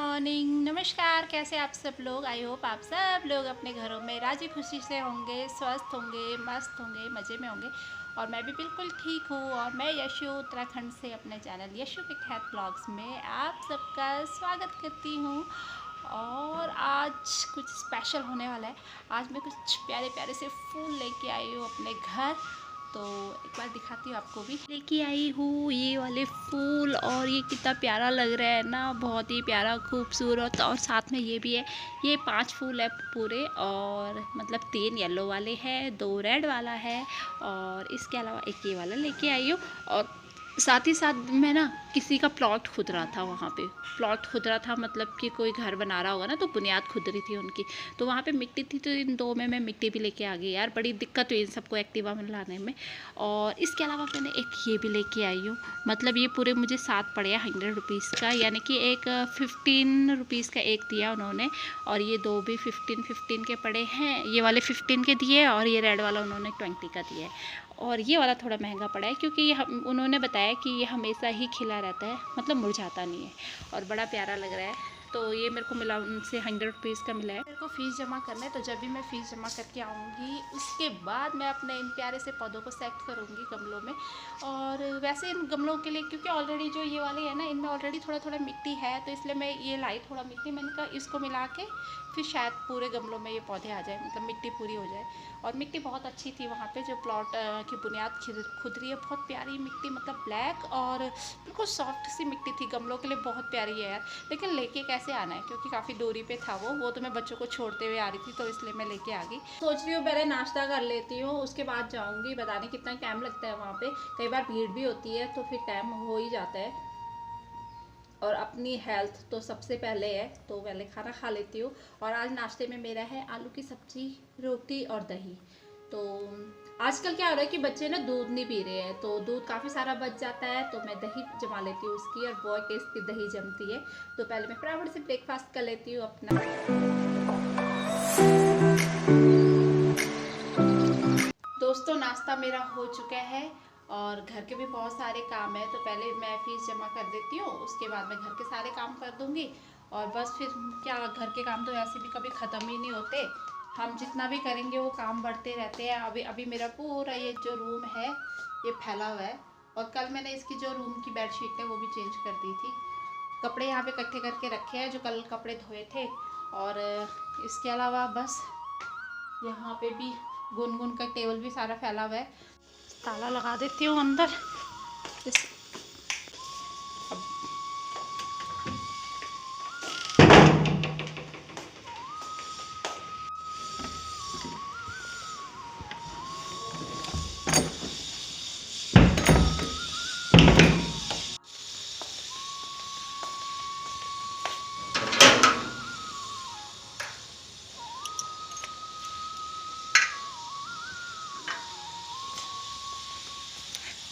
Morning, नमस्कार। कैसे आप सब लोग? आई होप आप सब लोग अपने घरों में राजी खुशी से होंगे, स्वस्थ होंगे, मस्त होंगे, मज़े में होंगे। और मैं भी बिल्कुल ठीक हूँ। और मैं यशु उत्तराखंड से अपने चैनल यशु के खैत ब्लॉग्स में आप सबका स्वागत करती हूँ। और आज कुछ स्पेशल होने वाला है। आज मैं कुछ प्यारे प्यारे से फूल लेके आई हूँ अपने घर, तो एक बार दिखाती हूँ आपको भी। लेके आई हूँ ये वाले फूल, और ये कितना प्यारा लग रहा है ना, बहुत ही प्यारा खूबसूरत। और साथ में ये भी है, ये 5 फूल है पूरे, और मतलब 3 येलो वाले हैं, 2 रेड वाला है, और इसके अलावा एक ये वाला लेके आई हूँ। और साथ ही साथ मैं ना किसी का प्लॉट खुद रहा था, वहाँ पे प्लॉट खुद रहा था, मतलब कि कोई घर बना रहा होगा ना, तो बुनियाद खुद रही थी उनकी, तो वहाँ पे मिट्टी थी, तो इन 2 में मैं मिट्टी भी लेके आ गई। यार बड़ी दिक्कत हुई इन सबको एक्टिवा में लाने में। और इसके अलावा मैंने एक ये भी लेके आई हूँ, मतलब ये पूरे मुझे 7 पड़े हैं 100 रुपीज़ का, यानी कि एक 15 रुपीज़ का एक दिया उन्होंने, और ये 2 भी 15 के पड़े हैं। ये वाले 15 के दिए, और ये रेड वाला उन्होंने 20 का दिया है। और ये वाला थोड़ा महंगा पड़ा है, क्योंकि ये उन्होंने बताया कि ये हमेशा ही खिला रहता है, मतलब मुरझाता नहीं है, और बड़ा प्यारा लग रहा है। तो ये मेरे को मिला उनसे 100 रुपीज़ का मिला है। मेरे को फ़ीस जमा करना है, तो जब भी मैं फ़ीस जमा करके आऊँगी, उसके बाद मैं अपने इन प्यारे से पौधों को सेट करूँगी गमलों में। और वैसे इन गमलों के लिए, क्योंकि ऑलरेडी जो ये वाले हैं ना, इनमें ऑलरेडी थोड़ा थोड़ा मिट्टी है, तो इसलिए मैं ये लाई थोड़ा मिट्टी, मैंने कहा इसको मिला के फिर शायद पूरे गमलों में ये पौधे आ जाए, मतलब मिट्टी पूरी हो जाए। और मिट्टी बहुत अच्छी थी वहाँ पे, जो प्लॉट की बुनियाद खुद रही है, बहुत प्यारी मिट्टी, मतलब ब्लैक और बिल्कुल सॉफ्ट सी मिट्टी थी। गमलों के लिए बहुत प्यारी है यार, लेकिन लेके कैसे आना है, क्योंकि काफ़ी दूरी पे था वो तो मैं बच्चों को छोड़ते हुए आ रही थी, तो इसलिए मैं लेके आ गई। सोच रही हूँ पहले नाश्ता कर लेती हूँ, उसके बाद जाऊँगी। बताने कितना टाइम लगता है वहाँ पे, कई बार भीड़ भी होती है, तो फिर टाइम हो ही जाता है। और अपनी हेल्थ तो सबसे पहले है, तो पहले खाना खा लेती हूँ। और आज नाश्ते में मेरा है आलू की सब्जी, रोटी और दही। तो आजकल क्या हो रहा है कि बच्चे ना दूध नहीं पी रहे हैं, तो दूध काफ़ी सारा बच जाता है, तो मैं दही जमा लेती हूँ उसकी, और बहुत टेस्टी दही जमती है। तो पहले मैं फटाफट से ब्रेकफास्ट कर लेती हूँ अपना। दोस्तों, नाश्ता मेरा हो चुका है, और घर के भी बहुत सारे काम है, तो पहले मैं फ़ीस जमा कर देती हूँ, उसके बाद मैं घर के सारे काम कर दूँगी। और बस फिर क्या, घर के काम तो वैसे भी कभी ख़त्म ही नहीं होते, हम जितना भी करेंगे वो काम बढ़ते रहते हैं। अभी अभी मेरा पूरा ये जो रूम है ये फैला हुआ है, और कल मैंने इसकी जो रूम की बेडशीट है वो भी चेंज कर दी थी। कपड़े यहाँ पे इकट्ठे करके रखे हैं, जो कल कपड़े धोए थे। और इसके अलावा बस यहाँ पे भी गुनगुन का टेबल भी सारा फैला हुआ है। ताला लगा देती हूँ अंदर। इस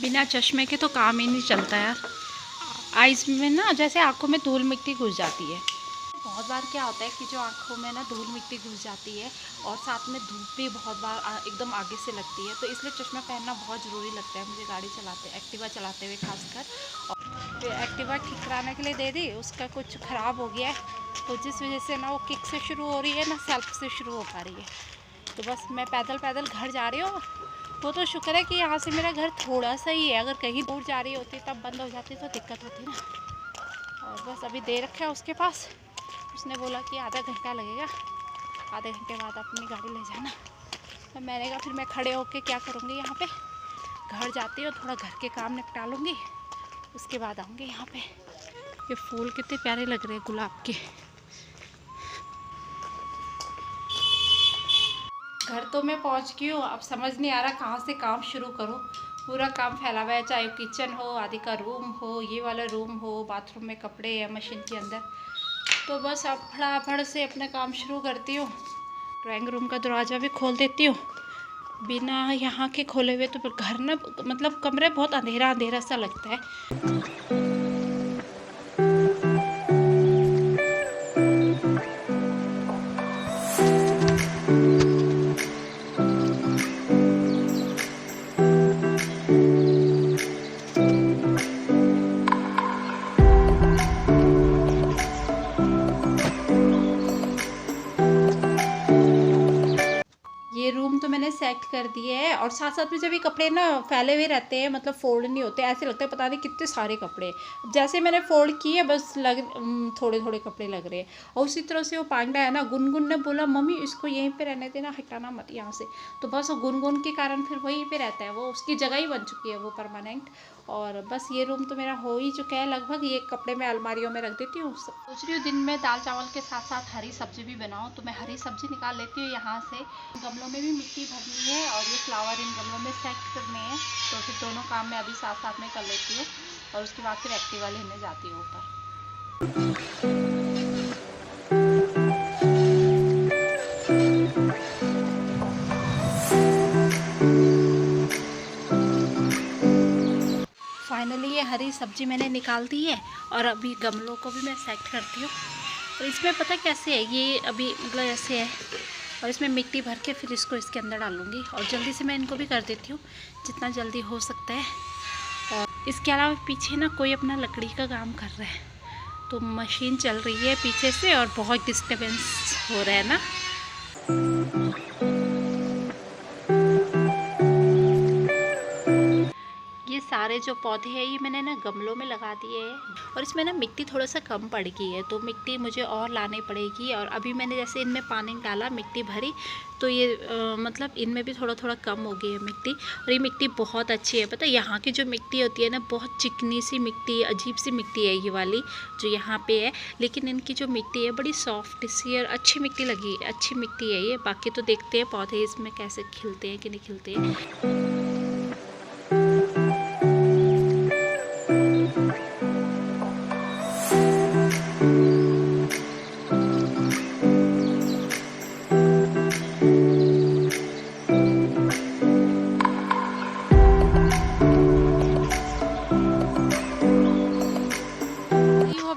बिना चश्मे के तो काम ही नहीं चलता यार। आइज़ में ना जैसे आँखों में धूल मिट्टी घुस जाती है। बहुत बार क्या होता है कि जो आँखों में ना धूल मिट्टी घुस जाती है, और साथ में धूप भी बहुत बार एकदम आगे से लगती है, तो इसलिए चश्मा पहनना बहुत ज़रूरी लगता है मुझे, गाड़ी चलाते, एक्टिवा चलाते हुए खासकर। और फिर एक्टिवा ठीक कराने के लिए दे दी, उसका कुछ ख़राब हो गया है, तो जिस वजह से ना वो किक से शुरू हो रही है, ना सेल्फ से शुरू हो पा रही है। तो बस मैं पैदल पैदल घर जा रही हूँ। वो तो शुक्र है कि यहाँ से मेरा घर थोड़ा सा ही है, अगर कहीं दूर जा रही होती तब बंद हो जाती तो दिक्कत होती ना। और बस अभी दे रखा है उसके पास, उसने बोला कि आधा घंटा लगेगा, आधे घंटे बाद अपनी गाड़ी ले जाना। तो मैंने कहा फिर मैं खड़े होके क्या करूँगी यहाँ पे, घर जाती हूँ, थोड़ा घर के काम निपटा लूँगी, उसके बाद आऊँगी यहाँ पे। ये फूल कितने प्यारे लग रहे हैं गुलाब के। घर तो मैं पहुंच गई हूँ, अब समझ नहीं आ रहा कहाँ से काम शुरू करूँ। पूरा काम फैला हुआ है, चाहे किचन हो, आदि का रूम हो, ये वाला रूम हो, बाथरूम में कपड़े या मशीन के अंदर। तो बस अब फटाफट से अपना काम शुरू करती हूँ। ड्राइंग रूम का दरवाज़ा भी खोल देती हूँ। बिना यहाँ के खोले हुए तो घर ना, मतलब कमरे बहुत अंधेरा अंधेरा सा लगता है। कर दिए हैं। और साथ साथ में जब ये कपड़े ना फैले हुए रहते हैं, मतलब फोल्ड नहीं होते, ऐसे लगता है पता नहीं कितने सारे कपड़े। जैसे मैंने फोल्ड किए बस थोड़े थोड़े कपड़े लग रहे हैं। और उसी तरह से वो पांडा है ना, गुनगुन ने बोला मम्मी इसको यहीं पे रहने देना, हटाना मत यहाँ से। तो बस वो गुनगुन के कारण फिर वहीं पे रहता है, वो उसकी जगह ही बन चुकी है वो परमानेंट। और बस ये रूम तो मेरा हो ही चुका है लगभग। ये कपड़े मैं अलमारियों में रख देती हूँ। सोच रही हूँ दिन में दाल चावल के साथ साथ हरी सब्जी भी बनाऊँ, तो मैं हरी सब्जी निकाल लेती हूँ यहाँ से। गमलों में भी मिट्टी भरनी है और ये फ्लावर इन गमलों में सेट करने हैं, तो फिर दोनों काम मैं अभी साथ साथ में कर लेती हूँ। और उसके बाद फिर एक्टिवा लेने जाती हूँ ऊपर। फाइनली ये हरी सब्जी मैंने निकाल दी है और अभी गमलों को भी मैं सेट करती हूँ। और इसमें पता कैसे है, ये अभी मतलब ऐसे है और इसमें मिट्टी भर के फिर इसको इसके अंदर डालूँगी। और जल्दी से मैं इनको भी कर देती हूँ जितना जल्दी हो सकता है। और इसके अलावा पीछे ना कोई अपना लकड़ी का काम कर रहा है, तो मशीन चल रही है पीछे से और बहुत डिस्टर्बेंस हो रहा है ना। ये सारे जो पौधे हैं ये मैंने ना गमलों में लगा दिए हैं। और इसमें ना मिट्टी थोड़ा सा कम पड़ गई है, तो मिट्टी मुझे और लानी पड़ेगी। और अभी मैंने जैसे इनमें पानी डाला, मिट्टी भरी, तो ये मतलब इनमें भी थोड़ा थोड़ा कम हो गई है मिट्टी। और ये मिट्टी बहुत अच्छी है, पता है यहाँ की जो मिट्टी होती है ना, बहुत चिकनी सी मिट्टी, अजीब सी मिट्टी है ये वाली जो यहाँ पे है। लेकिन इनकी जो मिट्टी है बड़ी सॉफ्ट सी और अच्छी मिट्टी लगी, अच्छी मिट्टी है ये। बाकी तो देखते हैं पौधे इसमें कैसे खिलते हैं कि नहीं खिलते हैं।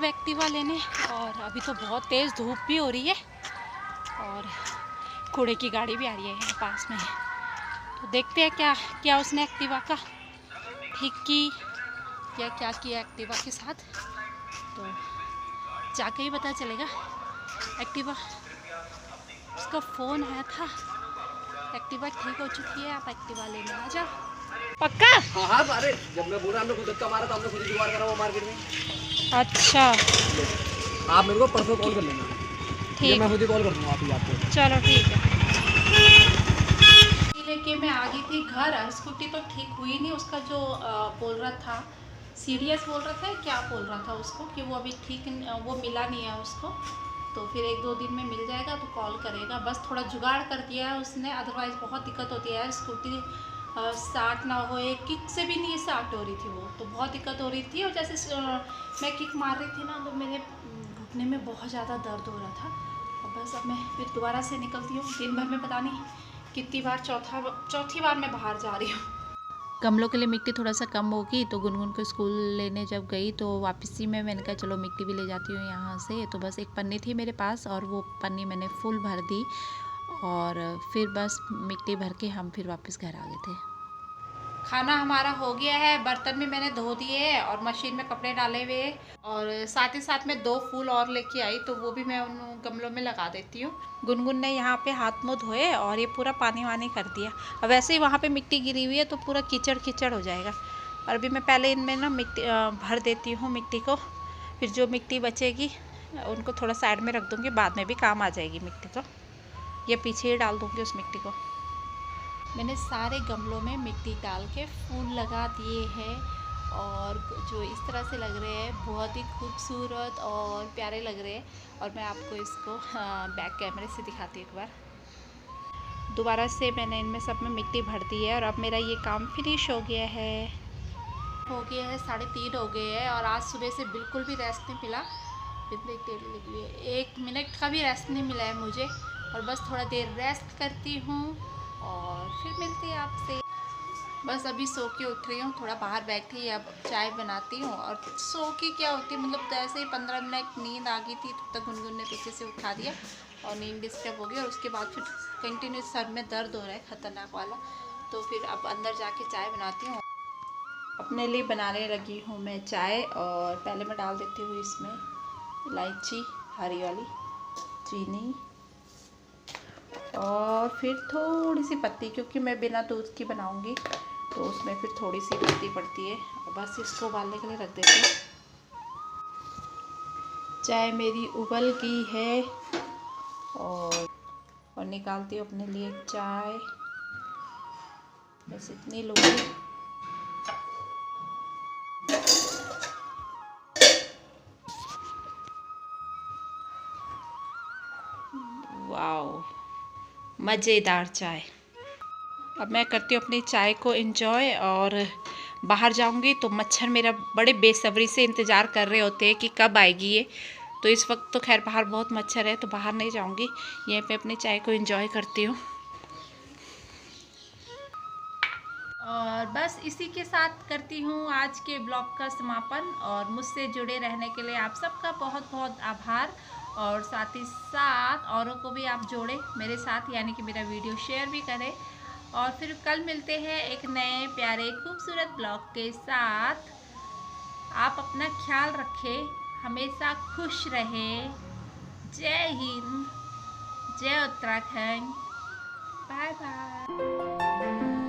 एक्टिवा लेने, और अभी तो बहुत तेज़ धूप भी हो रही है और कूड़े की गाड़ी भी आ रही है यहाँ पास में। तो देखते हैं क्या क्या उसने एक्टिवा का ठीक की या क्या किया एक्टिवा के साथ, तो जाके ही पता चलेगा। एक्टिवा उसका फ़ोन आया था, एक्टिवा ठीक हो चुकी है, आप एक्टिवा लेने आ जाओ। पक्का? हाँ हाँ, अरे जब मैं बोल रहा हमने खुद धक्का मारा तो हमने खुद ही जुगाड़ करा वो मार्केट में। अच्छा, आप मेरे को परसों कॉल कर लेना। ठीक, मैं खुद ही कॉल कर दूँगा आपको। चलो ठीक है। लेके मैं आ गई थी घर। स्कूटी तो ठीक हुई नहीं, उसका जो बोल रहा था, सीरियस बोल रहा था, क्या बोल रहा था उसको कि वो अभी ठीक वो मिला नहीं है उसको, तो फिर 1-2 दिन में मिल जाएगा तो कॉल करेगा। बस थोड़ा जुगाड़ कर दिया है उसने, अदरवाइज़ बहुत दिक्कत होती है यार। स्कूटी स्टार्ट ना हो, किक से भी नहीं स्टार्ट हो रही थी वो, तो बहुत दिक्कत हो रही थी। और जैसे मैं किक मार रही थी ना, तो मेरे घुटने में बहुत ज़्यादा दर्द हो रहा था। और बस अब मैं फिर दोबारा से निकलती हूँ। दिन भर में पता नहीं कितनी बार, चौथी बार मैं बाहर जा रही हूँ। गमलों के लिए मिट्टी थोड़ा सा कम होगी, तो गुनगुन को स्कूल लेने जब गई तो वापसी में मैंने कहा चलो मिट्टी भी ले जाती हूँ यहाँ से। तो बस एक पन्नी थी मेरे पास और वो पन्नी मैंने फुल भर दी और फिर बस मिट्टी भर के हम फिर वापस घर आ गए थे। खाना हमारा हो गया है, बर्तन भी मैंने धो दिए हैं और मशीन में कपड़े डाले हुए हैं। और साथ ही साथ में 2 फूल और लेके आई, तो वो भी मैं उन गमलों में लगा देती हूँ। गुनगुन ने यहाँ पे हाथ मुँह धोए और ये पूरा पानी वानी कर दिया। अब वैसे ही वहाँ पे मिट्टी गिरी हुई है तो पूरा कीचड़ कीचड़ हो जाएगा। और अभी मैं पहले इनमें ना मिट्टी भर देती हूँ मिट्टी को, फिर जो मिट्टी बचेगी उनको थोड़ा साइड में रख दूँगी, बाद में भी काम आ जाएगी मिट्टी, तो ये पीछे ही डाल दूँगी उस मिट्टी को। मैंने सारे गमलों में मिट्टी डाल के फूल लगा दिए हैं और जो इस तरह से लग रहे हैं बहुत ही खूबसूरत और प्यारे लग रहे हैं। और मैं आपको इसको बैक कैमरे से दिखाती हूँ एक बार। दोबारा से मैंने इनमें सब में मिट्टी भर दी है और अब मेरा ये काम फिनिश हो गया है। 3:30 हो गए हैं और आज सुबह से बिल्कुल भी रेस्ट नहीं मिला। इतनी तेल लगी हुई है, 1 मिनट का भी रेस्ट नहीं मिला है मुझे। और बस थोड़ा देर रेस्ट करती हूँ और फिर मिलती है आपसे। बस अभी सो के उठ रही हूँ, थोड़ा बाहर बैठी, अब चाय बनाती हूँ। और सो के क्या होती है, मतलब ऐसे ही 15 मिनट नींद आ गई थी, तब तक गुनगुन ने पीछे से उठा दिया और नींद डिस्टर्ब हो गई। और उसके बाद फिर कंटिन्यू सर में दर्द हो रहा है ख़तरनाक वाला, तो फिर अब अंदर जाके चाय बनाती हूँ। अपने लिए बनाने लगी हूँ मैं चाय। और पहले मैं डाल देती हूँ इसमें इलायची हरी वाली, चीनी और फिर थोड़ी सी पत्ती, क्योंकि मैं बिना दूध की बनाऊंगी तो उसमें फिर थोड़ी सी पत्ती पड़ती है। बस इसको उबालने के लिए रख देती हूँ। चाय मेरी उबल गई है और निकालती हूँ अपने लिए चाय। बस इतनी लूँगी। वाओ, मज़ेदार चाय। अब मैं करती हूँ अपनी चाय को एंजॉय और बाहर जाऊँगी तो मच्छर मेरा बड़े बेसब्री से इंतज़ार कर रहे होते हैं कि कब आएगी ये। तो इस वक्त तो खैर बाहर बहुत मच्छर है तो बाहर नहीं जाऊँगी, यहीं पे अपनी चाय को एंजॉय करती हूँ। और बस इसी के साथ करती हूँ आज के ब्लॉग का समापन। और मुझसे जुड़े रहने के लिए आप सबका बहुत बहुत आभार। और साथ ही साथ औरों को भी आप जोड़ें मेरे साथ, यानी कि मेरा वीडियो शेयर भी करें। और फिर कल मिलते हैं एक नए प्यारे खूबसूरत ब्लॉग के साथ। आप अपना ख्याल रखें, हमेशा खुश रहें। जय हिंद, जय उत्तराखंड, बाय बाय।